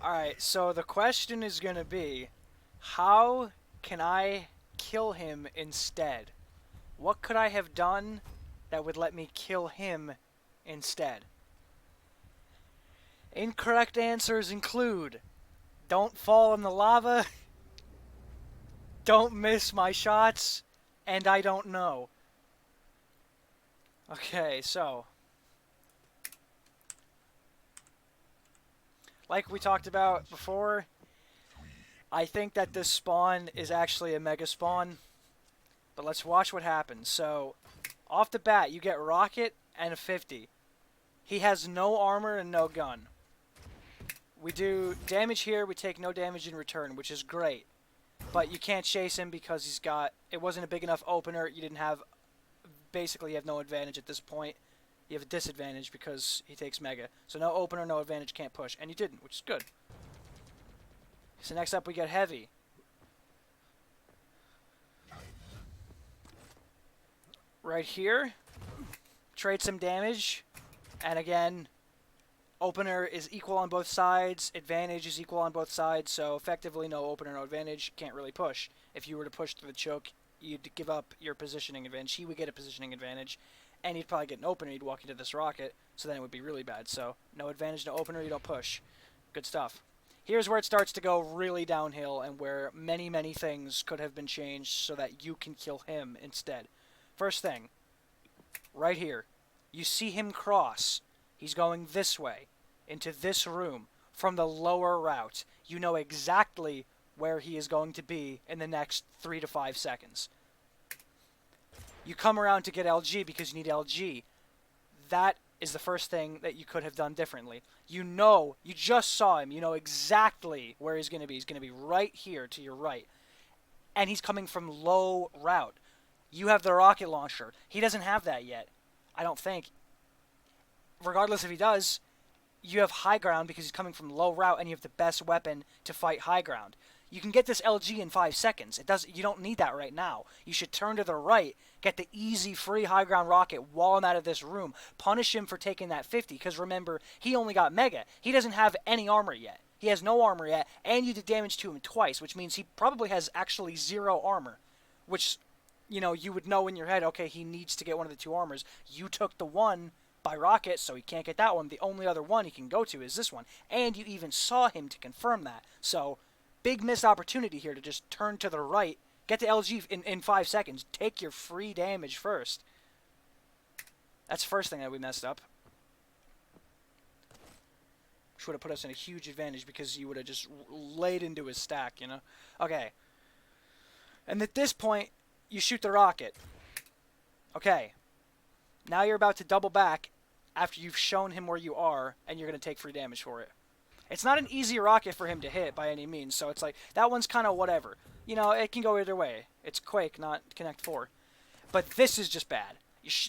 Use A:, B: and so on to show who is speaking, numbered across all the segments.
A: Alright, so the question is gonna be, how can I kill him instead? What could I have done that would let me kill him instead? Incorrect answers include, don't fall in the lava, don't miss my shots, and I don't know. Okay, so, like we talked about before, I think that this spawn is actually a mega spawn, but let's watch what happens. So, off the bat, you get Rocket and a 50. He has no armor and no gun. We do damage here, we take no damage in return, which is great. But you can't chase him because he's got... It wasn't a big enough opener, you didn't have... Basically, you have no advantage at this point. You have a disadvantage because he takes Mega. So no opener, no advantage, can't push. And you didn't, which is good. So next up we get Heavy. Right here. Trade some damage. And again, opener is equal on both sides. Advantage is equal on both sides. So effectively no opener, no advantage. Can't really push. If you were to push through the choke, you'd give up your positioning advantage. He would get a positioning advantage. And he'd probably get an opener. He'd walk into this rocket. So then it would be really bad. So no advantage, no opener, you don't push. Good stuff. Here's where it starts to go really downhill and where many, many things could have been changed so that you can kill him instead. First thing, right here, you see him cross. He's going this way, into this room, from the lower route. You know exactly where he is going to be in the next 3 to 5 seconds. You come around to get LG because you need LG. That is the first thing that you could have done differently. You know, you just saw him. You know exactly where he's going to be. He's going to be right here to your right. And he's coming from low route. You have the rocket launcher. He doesn't have that yet. I don't think. Regardless if he does, you have high ground because he's coming from low route and you have the best weapon to fight high ground. You can get this LG in 5 seconds. You don't need that right now. You should turn to the right, get the easy free high ground rocket, wall him out of this room, punish him for taking that 50, because remember, he only got Mega. He doesn't have any armor yet. He has no armor yet, and you did damage to him twice, which means he probably has actually 0 armor, which, you know, you would know in your head, okay, he needs to get one of the 2 armors. You took the one by rocket, so he can't get that one. The only other one he can go to is this one, and you even saw him to confirm that. So big missed opportunity here to just turn to the right, get the LG in 5 seconds, take your free damage first. That's the first thing that we messed up. Which would have put us in a huge advantage because you would have just laid into his stack, you know? Okay. And at this point, you shoot the rocket. Okay. Now you're about to double back after you've shown him where you are, and you're going to take free damage for it. It's not an easy rocket for him to hit by any means, so it's like, that one's kind of whatever. You know, it can go either way. It's Quake, not Connect 4. But this is just bad.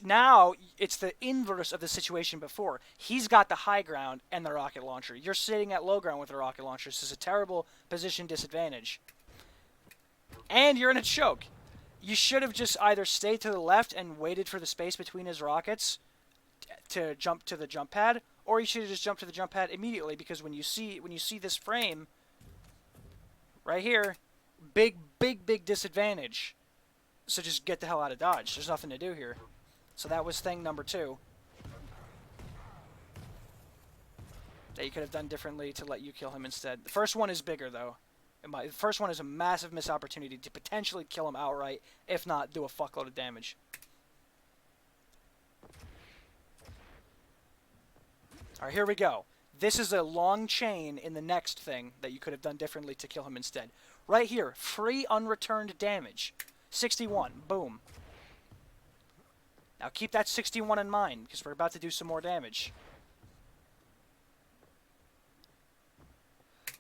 A: Now, it's the inverse of the situation before. He's got the high ground and the rocket launcher. You're sitting at low ground with the rocket launcher. This is a terrible position disadvantage. And you're in a choke. You should have just either stayed to the left and waited for the space between his rockets to jump to the jump pad, or you should have just jumped to the jump pad immediately, because when you see this frame right here, big disadvantage. So just get the hell out of Dodge. There's nothing to do here. So that was thing number 2 that you could have done differently to let you kill him instead. The first one is bigger, though. The first one is a massive missed opportunity to potentially kill him outright, if not do a fuckload of damage. Alright, here we go. This is a long chain in the next thing that you could have done differently to kill him instead. Right here, free unreturned damage. 61, boom. Now keep that 61 in mind, because we're about to do some more damage.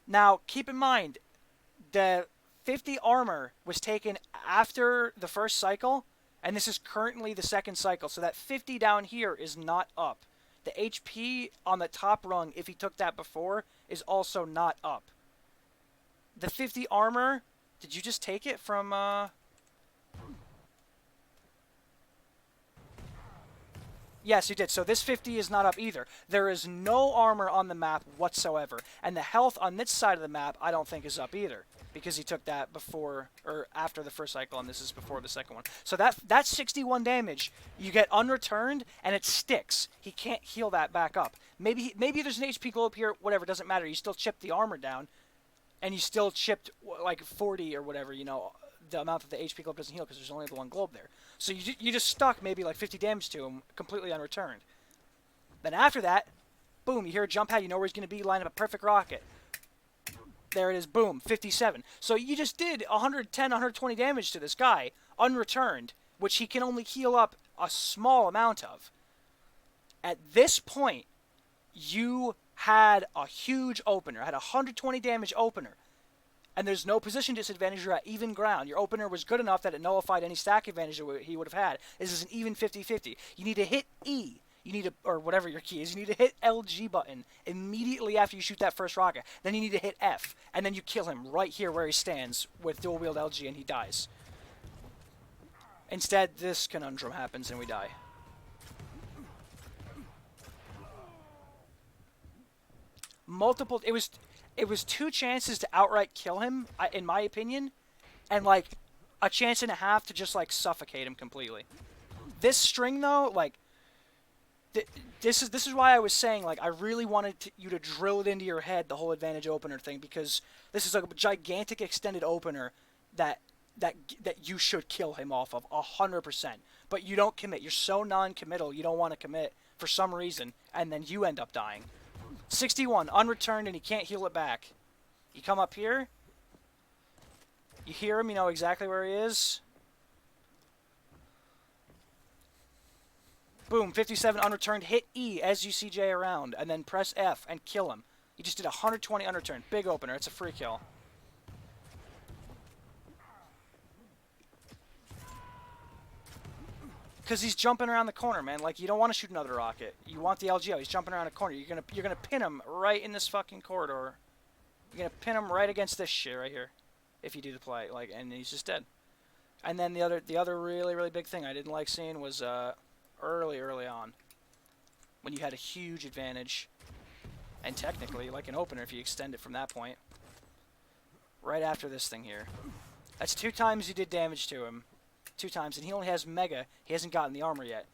A: Now, keep in mind, the 50 armor was taken after the first cycle, and this is currently the second cycle, so that 50 down here is not up. The HP on the top rung, if he took that before, is also not up. The 50 armor, did you just take it from, Yes, you did. So this 50 is not up either. There is no armor on the map whatsoever. And the health on this side of the map, I don't think is up either. Because he took that before, or after the first cycle, and this is before the second one. So that's 61 damage. You get unreturned, and it sticks. He can't heal that back up. Maybe there's an HP glow up here, whatever, it doesn't matter. You still chipped the armor down, and you still chipped, like, 40 or whatever, you know, the amount that the HP globe doesn't heal because there's only the one globe there. So you just stuck maybe like 50 damage to him, completely unreturned. Then after that, boom, you hear a jump pad, you know where he's going to be, line up a perfect rocket. There it is, boom, 57. So you just did 110, 120 damage to this guy, unreturned, which he can only heal up a small amount of. At this point, you had a huge opener, had a 120 damage opener. And there's no position disadvantage. You're at even ground. Your opener was good enough that it nullified any stack advantage that he would have had. This is an even 50-50. You need to hit E. You need to, or whatever your key is, you need to hit LG button immediately after you shoot that first rocket. Then you need to hit F. And then you kill him right here where he stands with dual wield LG and he dies. Instead, this conundrum happens and we die. Multiple, it was 2 chances to outright kill him, in my opinion, and like a chance and a half to just like suffocate him completely. This string though, like this is why I was saying like I really wanted you to drill it into your head, the whole advantage opener thing, because this is like a gigantic extended opener that you should kill him off of 100%. But you don't commit. You're so non-committal. You don't want to commit for some reason, and then you end up dying. 61, unreturned, and he can't heal it back. You come up here. You hear him, you know exactly where he is. Boom, 57, unreturned. Hit E as you CJ around, and then press F and kill him. You just did 120 unreturned. Big opener. It's a free kill. Because he's jumping around the corner, man. Like, you don't want to shoot another rocket. You want the LGO. He's jumping around the corner. You're gonna pin him right in this fucking corridor. You're gonna pin him right against this shit right here, if you do the play. Like, and he's just dead. And then the other really big thing I didn't like seeing was early on, when you had a huge advantage, and technically like an opener if you extend it from that point. Right after this thing here. That's 2 times you did damage to him. 2 times, and he only has Mega. He hasn't gotten the armor yet.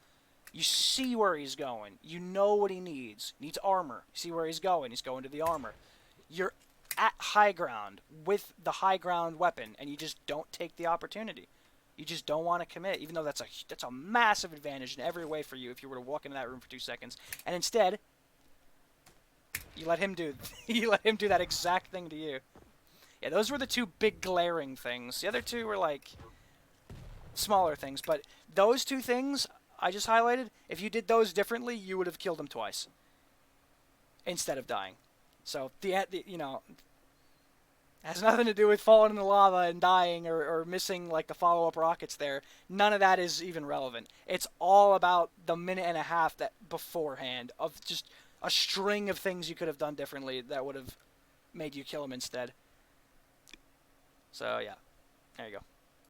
A: You see where he's going. You know what he needs. He needs armor. You see where he's going. He's going to the armor. You're at high ground with the high ground weapon, and you just don't take the opportunity. You just don't want to commit, even though that's a massive advantage in every way for you if you were to walk into that room for 2 seconds. And instead, you let him do that exact thing to you. Yeah, those were the 2 big glaring things. The other 2 were like smaller things, but those 2 things I just highlighted, if you did those differently, you would have killed him twice instead of dying. So you know, it has nothing to do with falling in the lava and dying or missing like the follow-up rockets there. None of that is even relevant. It's all about the minute and a half that beforehand of just a string of things you could have done differently that would have made you kill him instead. So yeah, there you go.